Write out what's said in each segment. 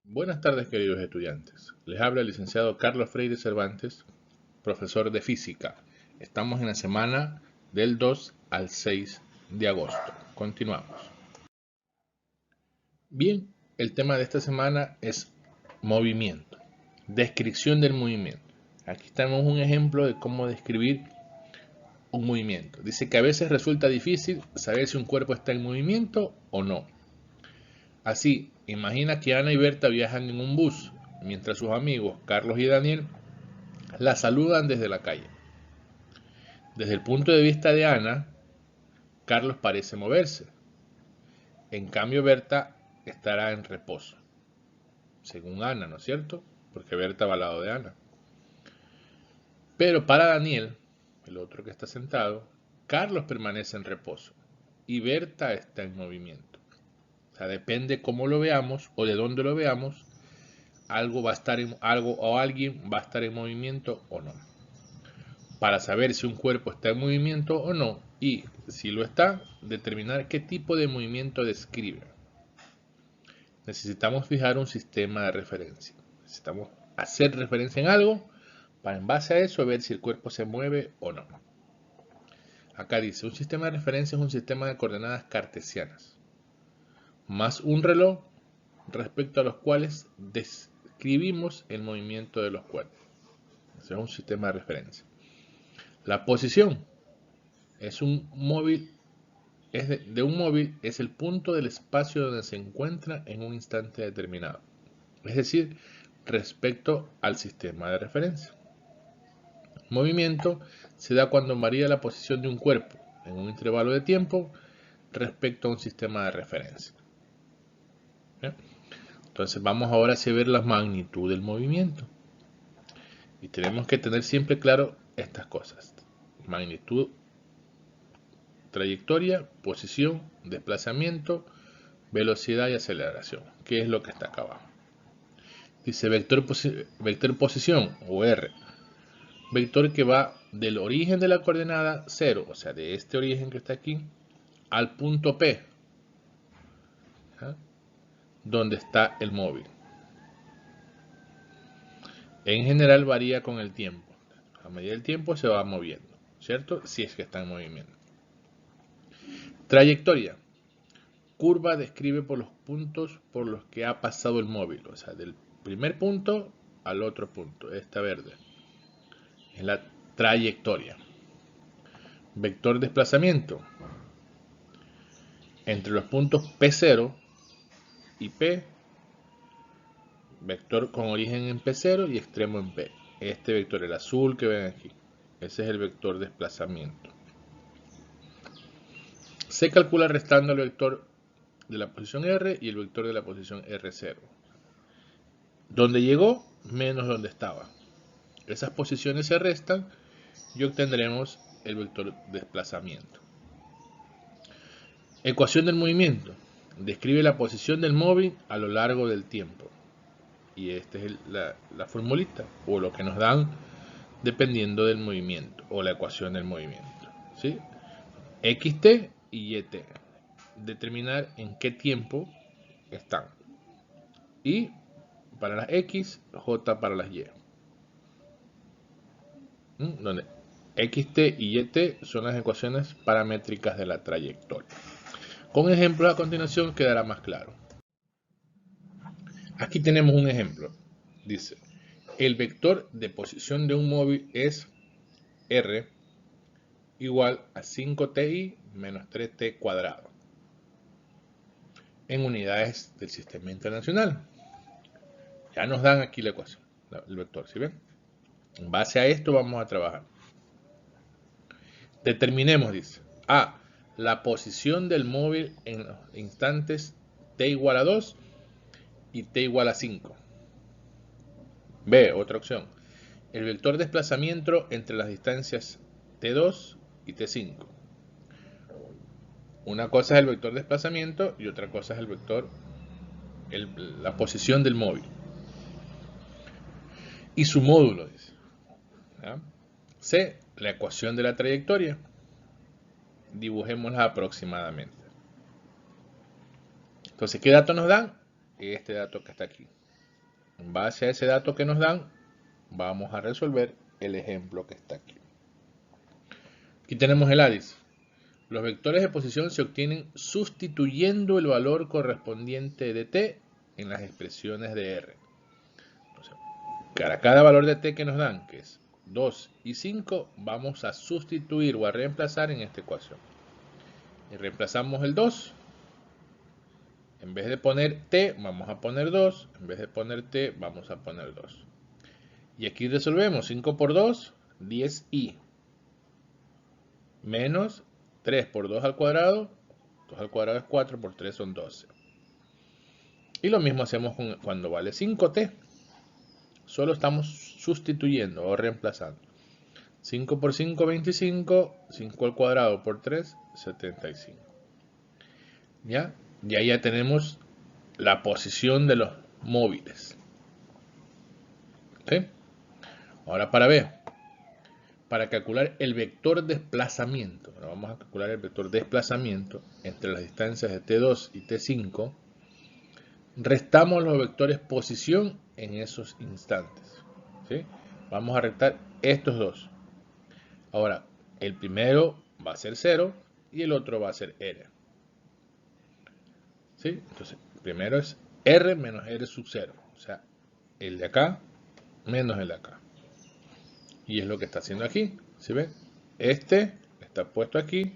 Buenas tardes, queridos estudiantes. Les habla el licenciado Carlos Freire Cervantes, profesor de física. Estamos en la semana del 2 al 6 de agosto. Continuamos. Bien, el tema de esta semana es movimiento, descripción del movimiento. Aquí tenemos un ejemplo de cómo describir un movimiento. Dice que a veces resulta difícil saber si un cuerpo está en movimiento o no. Así, imagina que Ana y Berta viajan en un bus, mientras sus amigos Carlos y Daniel la saludan desde la calle. Desde el punto de vista de Ana, Carlos parece moverse. En cambio, Berta estará en reposo. Según Ana, ¿no es cierto? Porque Berta va al lado de Ana. Pero para Daniel, el otro que está sentado, Carlos permanece en reposo y Berta está en movimiento. O sea, depende cómo lo veamos o de dónde lo veamos, algo o alguien va a estar en movimiento o no. Para saber si un cuerpo está en movimiento o no, y si lo está, determinar qué tipo de movimiento describe. Necesitamos fijar un sistema de referencia. Necesitamos hacer referencia en algo para en base a eso ver si el cuerpo se mueve o no. Acá dice, un sistema de referencia es un sistema de coordenadas cartesianas más un reloj respecto a los cuales describimos el movimiento de los cuerpos. Ese es un sistema de referencia. La posición es un móvil, de un móvil es el punto del espacio donde se encuentra en un instante determinado, es decir, respecto al sistema de referencia. Movimiento se da cuando varía la posición de un cuerpo en un intervalo de tiempo respecto a un sistema de referencia. ¿Bien? Entonces vamos ahora a ver la magnitud del movimiento. Y tenemos que tener siempre claro estas cosas. Magnitud, trayectoria, posición, desplazamiento, velocidad y aceleración. ¿Qué es lo que está acá abajo? Dice vector posición o R. Vector que va del origen de la coordenada 0, o sea, de este origen que está aquí, al punto P, ¿ja? Donde está el móvil. En general varía con el tiempo. A medida del tiempo se va moviendo, ¿cierto? Si es que está en movimiento. Trayectoria. Curva describe por los puntos por los que ha pasado el móvil, o sea, del primer punto al otro punto, esta verde. Es la trayectoria. Vector desplazamiento. Entre los puntos P0 y P, vector con origen en P0 y extremo en P. Este vector, el azul que ven aquí, ese es el vector desplazamiento. Se calcula restando el vector de la posición R y el vector de la posición R0. Donde llegó menos donde estaba. Esas posiciones se restan y obtendremos el vector desplazamiento. Ecuación del movimiento. Describe la posición del móvil a lo largo del tiempo. Y esta es la formulita o lo que nos dan dependiendo del movimiento o la ecuación del movimiento. ¿Sí? XT y YT. Determinar en qué tiempo están. Y para las X, J para las Y. Donde XT y YT son las ecuaciones paramétricas de la trayectoria. Con ejemplos a continuación quedará más claro. Aquí tenemos un ejemplo. Dice, el vector de posición de un móvil es R igual a 5ti menos 3t cuadrado en unidades del sistema internacional. Ya nos dan aquí la ecuación, el vector, ¿sí ven? En base a esto vamos a trabajar. Determinemos, dice, A, la posición del móvil en los instantes t igual a 2 y t igual a 5. B, otra opción, el vector de desplazamiento entre las distancias t2 y t5. Una cosa es el vector de desplazamiento y otra cosa es el vector, la posición del móvil. Y su módulo, dice. ¿Ya? C, la ecuación de la trayectoria. Dibujémosla aproximadamente. Entonces, ¿qué dato nos dan? Este dato que está aquí. En base a ese dato que nos dan, vamos a resolver el ejemplo que está aquí. Aquí tenemos el ADIS. Los vectores de posición se obtienen sustituyendo el valor correspondiente de t en las expresiones de R. Entonces, para cada valor de t que nos dan, que es 2 y 5, vamos a sustituir o a reemplazar en esta ecuación. Y reemplazamos el 2. En vez de poner t, vamos a poner 2. En vez de poner t, vamos a poner 2. Y aquí resolvemos 5 por 2, 10i. Menos 3 por 2 al cuadrado. 2 al cuadrado es 4, por 3 son 12. Y lo mismo hacemos cuando vale 5t. Solo estamos sustituyendo o reemplazando. 5 por 5, 25. 5 al cuadrado por 3, 75. ¿Ya? Y ahí ya tenemos la posición de los móviles. ¿Sí? Ahora para B. Para calcular el vector desplazamiento. Ahora vamos a calcular el vector desplazamiento entre las distancias de T2 y T5. Restamos los vectores posición en esos instantes. ¿Sí? Vamos a restar estos dos. Ahora, el primero va a ser 0 y el otro va a ser R. ¿Sí? Entonces, el primero es R menos R sub 0. O sea, el de acá menos el de acá. Y es lo que está haciendo aquí. ¿Sí ven? Este está puesto aquí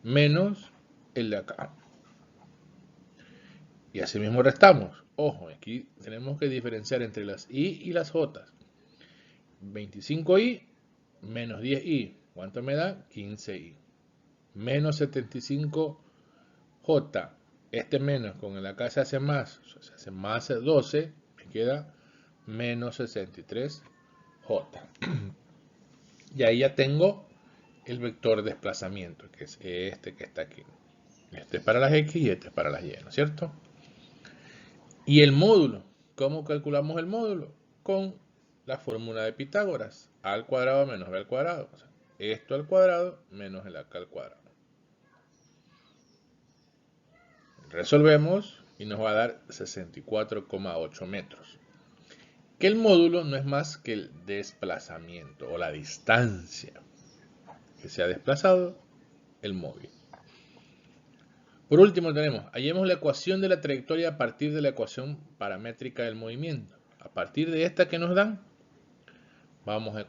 menos el de acá. Y así mismo restamos. Ojo, aquí tenemos que diferenciar entre las I y las J. 25i menos 10i. ¿Cuánto me da? 15i. Menos 75j. Este menos con el acá se hace más 12. Me queda menos 63j. Y ahí ya tengo el vector de desplazamiento, que es este que está aquí. Este es para las X y este es para las Y, ¿no es cierto? Y el módulo, ¿cómo calculamos el módulo? Con la fórmula de Pitágoras, a al cuadrado menos b al cuadrado. O sea, esto al cuadrado menos el acá al cuadrado. Resolvemos y nos va a dar 64,8 metros. Que el módulo no es más que el desplazamiento o la distancia que se ha desplazado el móvil. Por último tenemos, hallemos la ecuación de la trayectoria a partir de la ecuación paramétrica del movimiento. A partir de esta que nos dan, vamos a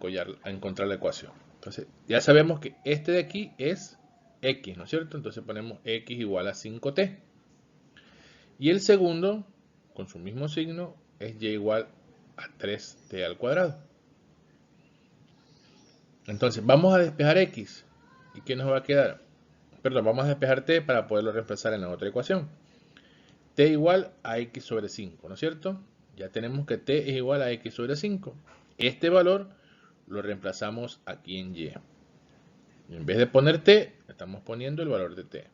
encontrar la ecuación. Entonces, ya sabemos que este de aquí es x, ¿no es cierto? Entonces ponemos x igual a 5t. Y el segundo, con su mismo signo, es y igual a 3t al cuadrado. Entonces, vamos a despejar x. ¿Y qué nos va a quedar? Perdón, vamos a despejar t para poderlo reemplazar en la otra ecuación. T igual a x sobre 5, ¿no es cierto? Ya tenemos que t es igual a x sobre 5. Este valor lo reemplazamos aquí en y. En vez de poner t, estamos poniendo el valor de t.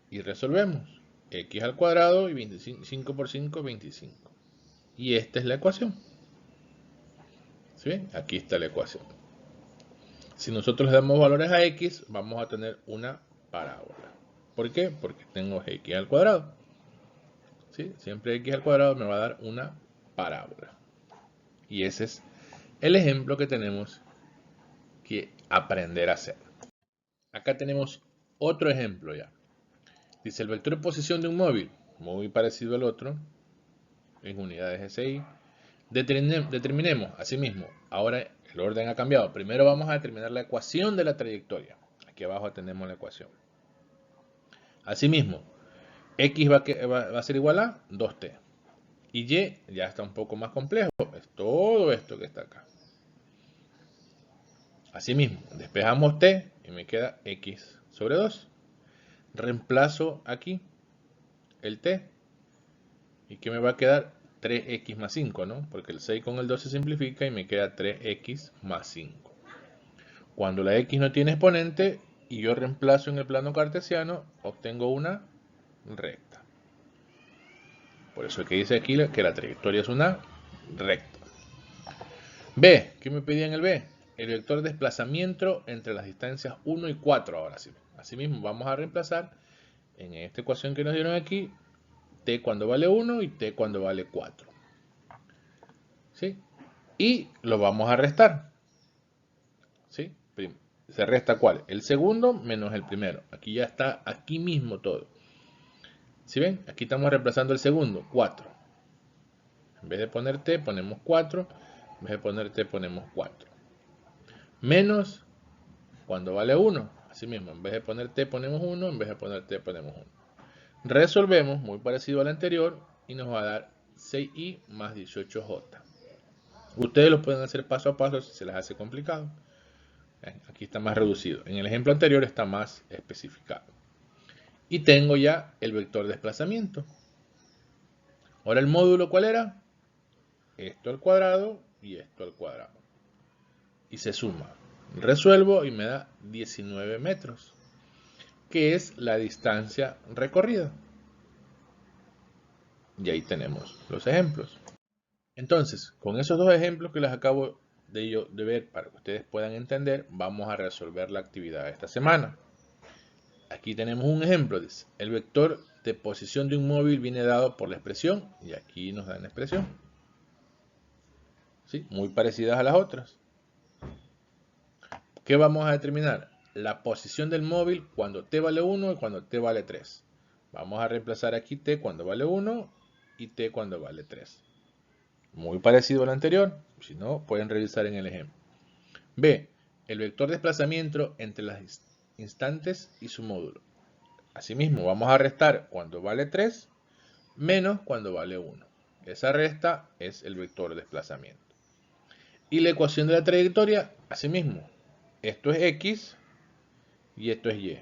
Y resolvemos. X al cuadrado y 25 por 5, 25. Y esta es la ecuación. ¿Sí? Aquí está la ecuación. Si nosotros le damos valores a x, vamos a tener una parábola. ¿Por qué? Porque tengo x al cuadrado. ¿Sí? Siempre x al cuadrado me va a dar una parábola. Y ese es el ejemplo que tenemos que aprender a hacer. Acá tenemos otro ejemplo ya. Dice el vector de posición de un móvil, muy parecido al otro, en unidades SI. Determinemos, asimismo, ahora el orden ha cambiado. Primero vamos a determinar la ecuación de la trayectoria. Aquí abajo tenemos la ecuación. Asimismo, x va a ser igual a 2t. Y y ya está un poco más complejo. Es todo esto que está acá. Asimismo, despejamos t y me queda x sobre 2. Reemplazo aquí el t. ¿Y qué me va a quedar? 3x más 5, ¿no? Porque el 6 con el 2 se simplifica y me queda 3x más 5. Cuando la x no tiene exponente y yo reemplazo en el plano cartesiano, obtengo una recta. Por eso es que dice aquí que la trayectoria es una recta. B, ¿qué me pedía en el B? El vector de desplazamiento entre las distancias 1 y 4 ahora sí. Asimismo vamos a reemplazar en esta ecuación que nos dieron aquí t cuando vale 1 y t cuando vale 4. ¿sí? Y lo vamos a restar, ¿sí? ¿Se resta cuál? El segundo menos el primero. Aquí ya está, aquí mismo todo. ¿Sí ven? Aquí estamos reemplazando el segundo, 4. En vez de poner t, ponemos 4. En vez de poner t, ponemos 4. Menos cuando vale 1. Así mismo, en vez de poner t, ponemos 1. En vez de poner t, ponemos 1. Resolvemos, muy parecido al anterior, y nos va a dar 6i más 18j. Ustedes lo pueden hacer paso a paso si se les hace complicado. Aquí está más reducido. En el ejemplo anterior está más especificado. Y tengo ya el vector de desplazamiento. Ahora el módulo, ¿cuál era? Esto al cuadrado y esto al cuadrado. Y se suma. Resuelvo y me da 19 metros, que es la distancia recorrida. Y ahí tenemos los ejemplos. Entonces, con esos dos ejemplos que les acabo de ver para que ustedes puedan entender, vamos a resolver la actividad de esta semana. Aquí tenemos un ejemplo, dice, el vector de posición de un móvil viene dado por la expresión, y aquí nos dan la expresión. ¿Sí? Muy parecidas a las otras. ¿Qué vamos a determinar? La posición del móvil cuando t vale 1 y cuando t vale 3. Vamos a reemplazar aquí t cuando vale 1 y t cuando vale 3. Muy parecido al anterior, si no, pueden revisar en el ejemplo. B. El vector de desplazamiento entre las instantes y su módulo. Asimismo, vamos a restar cuando vale 3 menos cuando vale 1. Esa resta es el vector de desplazamiento. Y la ecuación de la trayectoria, asimismo, esto es x y esto es y.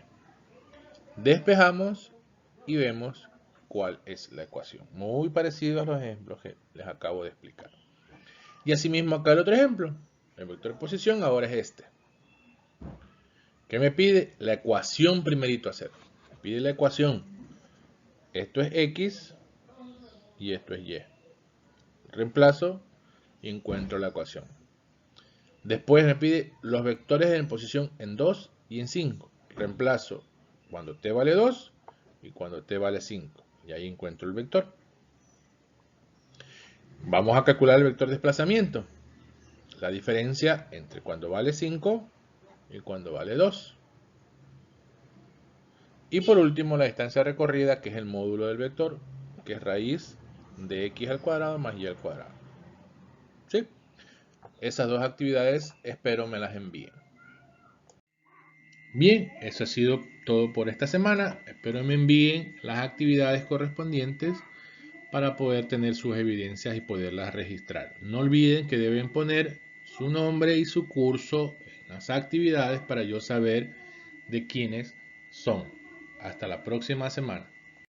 Despejamos y vemos cuál es la ecuación. Muy parecido a los ejemplos que les acabo de explicar. Y asimismo acá el otro ejemplo. El vector de posición ahora es este. ¿Qué me pide? La ecuación primerito a hacer. Me pide la ecuación. Esto es x y esto es y. Reemplazo y encuentro la ecuación. Después me pide los vectores en posición en 2 y en 5. Reemplazo cuando t vale 2 y cuando t vale 5. Y ahí encuentro el vector. Vamos a calcular el vector de desplazamiento. La diferencia entre cuando vale 5 y cuando vale 2. Y por último la distancia recorrida, que es el módulo del vector, que es raíz de x al cuadrado más y al cuadrado. ¿Sí? Esas dos actividades espero me las envíen. Bien, eso ha sido todo por esta semana. Espero me envíen las actividades correspondientes para poder tener sus evidencias y poderlas registrar. No olviden que deben poner su nombre y su curso en las actividades para yo saber de quiénes son. Hasta la próxima semana.